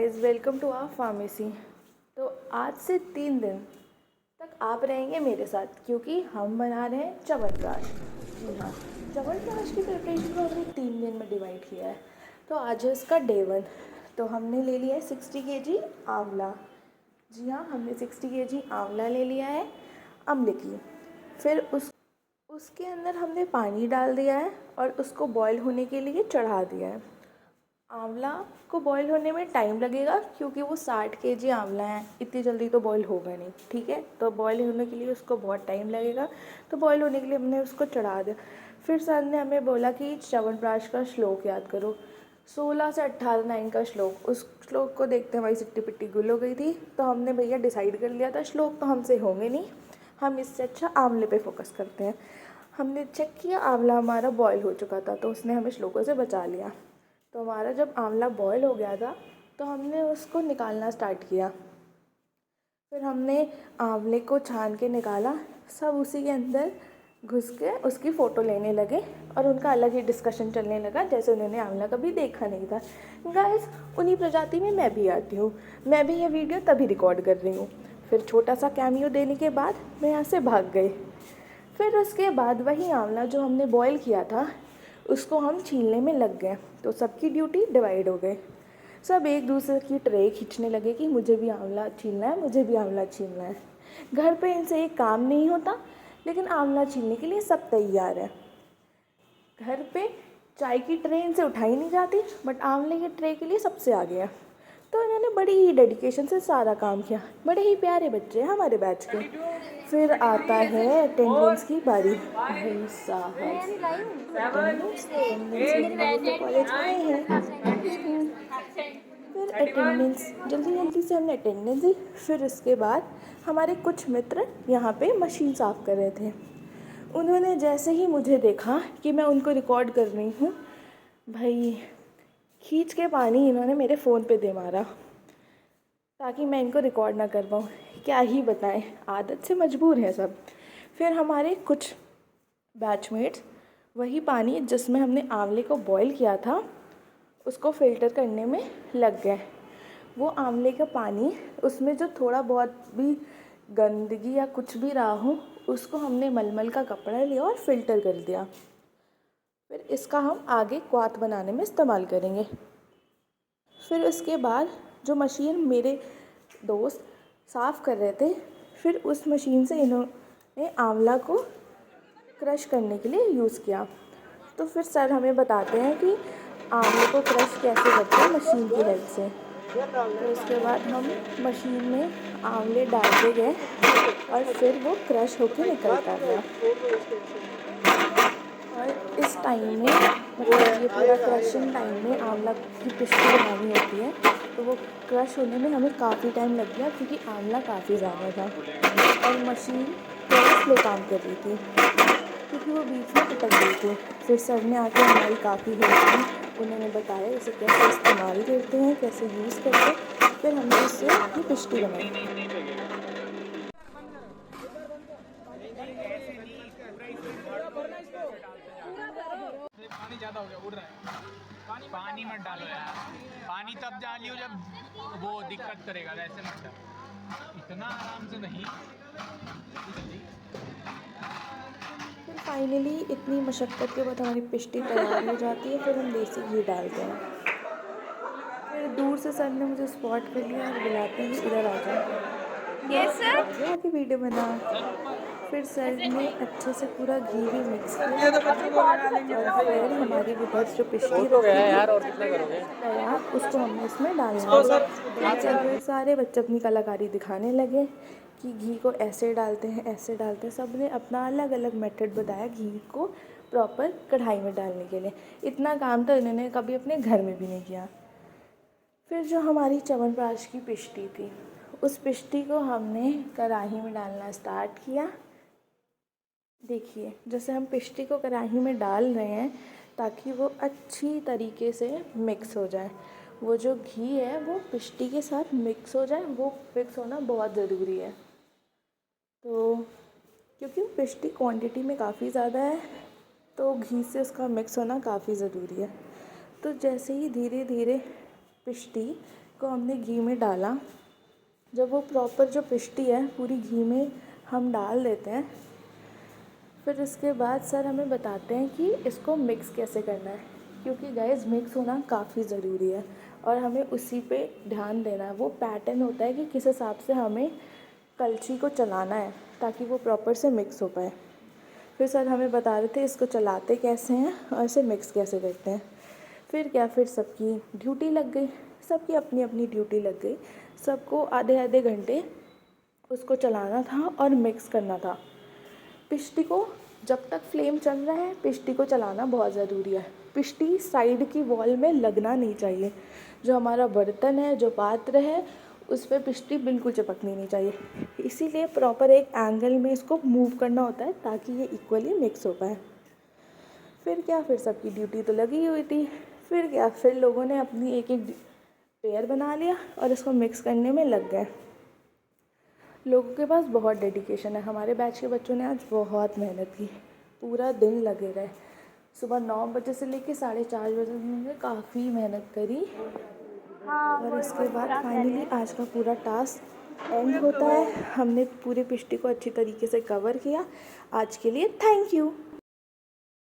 Guys, welcome to our pharmacy. तो आज से 3 दिन तक आप रहेंगे मेरे साथ क्योंकि हम बना रहे हैं च्यवनप्राश। जी हाँ, च्यवनप्राश की प्रिपरेशन को हमने 3 दिन में डिवाइड किया है। तो आज है इसका डे 1। तो हमने ले लिया है 60 kg आंवला। जी हाँ, हमने 60 kg आंवला ले लिया है अम्ल की। फिर उसके अंदर हमने पानी डाल दिया है और उसको बॉईल होने के लिए चढ़ा दिया है। आंवला को बॉईल होने में टाइम लगेगा क्योंकि वो 60 kg आंवला है, इतनी जल्दी तो बॉईल होगा नहीं। ठीक है, तो बॉईल होने के लिए उसको बहुत टाइम लगेगा। तो बॉईल होने के लिए हमने उसको चढ़ा दिया। फिर सर ने हमें बोला कि च्यवनप्राश का श्लोक याद करो, 16 से 18 लाइन का श्लोक। उस श्लोक को देखते हमारी सिट्टी पिट्टी गुल हो गई थी। तो हमने भैया डिसाइड कर लिया था श्लोक तो हमसे होंगे नहीं, हम इससे अच्छा आंवले पे फोकस करते हैं। हमने चेक किया, आंवला हमारा बॉयल हो चुका था, तो उसने हमें श्लोकों से बचा लिया। तो हमारा जब आंवला बॉयल हो गया था तो हमने उसको निकालना स्टार्ट किया। फिर हमने आंवले को छान के निकाला, सब उसी के अंदर घुस के उसकी फ़ोटो लेने लगे और उनका अलग ही डिस्कशन चलने लगा जैसे उन्होंने आंवला कभी देखा नहीं था। गाइस, उन्हीं प्रजाति में मैं भी आती हूँ, मैं भी ये वीडियो तभी रिकॉर्ड कर रही हूँ। फिर छोटा सा कैमियो देने के बाद मैं यहाँ से भाग गई। फिर उसके बाद वही आंवला जो हमने बॉयल किया था उसको हम छीलने में लग गए। तो सबकी ड्यूटी डिवाइड हो गई, सब एक दूसरे की ट्रे खींचने लगे कि मुझे भी आंवला छीलना है, मुझे भी आंवला छीलना है। घर पे इनसे एक काम नहीं होता, लेकिन आंवला छीलने के लिए सब तैयार है। घर पे चाय की ट्रे इनसे उठाई नहीं जाती, बट आंवले की ट्रे के लिए सबसे आगे है। तो इन्होंने बड़ी ही डेडिकेशन से सारा काम किया। बड़े ही प्यारे बच्चे हैं हमारे बैच के। फिर आता है अटेंडेंस की बारी। भाई साहब, अटेंडेंस तो कॉलेज में आए हैं। फिर अटेंडेंस जल्दी जल्दी से हमने अटेंडेंस दी। फिर उसके बाद हमारे कुछ मित्र यहाँ पे मशीन साफ़ कर रहे थे। उन्होंने जैसे ही मुझे देखा कि मैं उनको रिकॉर्ड कर रही हूँ, भाई खींच के पानी इन्होंने मेरे फ़ोन पे दे मारा ताकि मैं इनको रिकॉर्ड ना कर पाऊँ। क्या ही बताएं, आदत से मजबूर हैं सब। फिर हमारे कुछ बैचमेट्स वही पानी जिसमें हमने आंवले को बॉईल किया था उसको फ़िल्टर करने में लग गए। वो आंवले का पानी, उसमें जो थोड़ा बहुत भी गंदगी या कुछ भी रहा हो उसको हमने मलमल का कपड़ा लिया और फ़िल्टर कर दिया। फिर इसका हम आगे क्वाथ बनाने में इस्तेमाल करेंगे। फिर उसके बाद जो मशीन मेरे दोस्त साफ़ कर रहे थे, फिर उस मशीन से इन्होंने आंवला को क्रश करने के लिए यूज़ किया। तो फिर सर हमें बताते हैं कि आंवले को क्रश कैसे करते हैं मशीन की हेल्प से। तो उसके बाद हम मशीन में आंवले डालते गए और फिर वो क्रश होके निकलता गया। और इस टाइम में, मतलब ये पूरा क्रशिंग टाइम में आंवला की पिस्ती बनानी होती है, तो वो क्रश होने में हमें काफ़ी टाइम लग गया क्योंकि आंवला काफ़ी ज़्यादा था और मशीन थोड़ा स्लो काम कर रही थी क्योंकि वो बीच में अटक गई थी। फिर सर ने आके हमारी काफ़ी हेल्प की, उन्होंने बताया इसे कैसे इस्तेमाल करते हैं, कैसे यूज़ करते हैं। फिर हमने इससे अपनी पिस्ती बनाई। पानी ज़्यादा हो गया, उड़ रहा है। पानी मत डालो यार, पानी तब डालियो जब वो दिक्कत करेगा, वैसे मत डालो, इतना आराम से नहीं। फिर फाइनली इतनी मशक्क़त के बाद हमारी पिस्ती तैयार हो जाती है। फिर हम देसी घी डालते हैं। फिर दूर से सर ने मुझे स्पॉट कर लिया और बुलाते हैं कि इधर आ जाओ। यस सर, आगे वीडियो बना। फिर सर ने अच्छे से पूरा घी भी मिक्स किया और फिर हमारी उधर जो पिस्ती रखी थी तैयार, उसको हमने इसमें डालना है। फिर सारे बच्चे अपनी कलाकारी दिखाने लगे कि घी को ऐसे डालते हैं, ऐसे डालते हैं। सब ने अपना अलग अलग मेथड बताया घी को प्रॉपर कढ़ाई में डालने के लिए। इतना काम तो इन्होंने कभी अपने घर में भी नहीं किया। फिर जो हमारी च्यवनप्राश की पिस्ती थी, उस पिस्ती को हमने कढ़ाई में डालना स्टार्ट किया। देखिए, जैसे हम पिस्ती को कढ़ाई में डाल रहे हैं ताकि वो अच्छी तरीके से मिक्स हो जाए। वो जो घी है वो पिस्ती के साथ मिक्स हो जाए, वो मिक्स होना बहुत ज़रूरी है। तो क्योंकि पिस्ती क्वांटिटी में काफ़ी ज़्यादा है, तो घी से उसका मिक्स होना काफ़ी ज़रूरी है। तो जैसे ही धीरे धीरे पिस्ती को हमने घी में डाला। जब वो प्रॉपर जो पिष्टी है पूरी घी में हम डाल देते हैं, फिर इसके बाद सर हमें बताते हैं कि इसको मिक्स कैसे करना है, क्योंकि गाइस मिक्स होना काफ़ी ज़रूरी है और हमें उसी पे ध्यान देना है। वो पैटर्न होता है कि किस हिसाब से हमें कलछी को चलाना है ताकि वो प्रॉपर से मिक्स हो पाए। फिर सर हमें बता रहे थे इसको चलाते कैसे हैं और इसे मिक्स कैसे करते हैं। फिर सबकी ड्यूटी लग गई, सबकी अपनी अपनी ड्यूटी लग गई। सबको आधे आधे घंटे उसको चलाना था और मिक्स करना था। पिष्टी को जब तक फ्लेम चल रहा है पिष्टी को चलाना बहुत ज़रूरी है। पिष्टी साइड की वॉल में लगना नहीं चाहिए। जो हमारा बर्तन है, जो पात्र है, उस पर पिष्टी बिल्कुल चिपकनी नहीं चाहिए। इसीलिए प्रॉपर एक एंगल में इसको मूव करना होता है ताकि ये इक्वली मिक्स हो पाए। फिर सबकी ड्यूटी तो लगी हुई थी। फिर लोगों ने अपनी एक एक पेयर बना लिया और इसको मिक्स करने में लग गए। लोगों के पास बहुत डेडिकेशन है। हमारे बैच के बच्चों ने आज बहुत मेहनत की, पूरा दिन लगे रहे। सुबह 9 बजे से लेकर 4:30 बजे उन्होंने काफ़ी मेहनत करी। और इसके बाद फाइनली आज का पूरा टास्क एंड होता है। हमने पूरी पिष्टी को अच्छी तरीके से कवर किया। आज के लिए थैंक यू।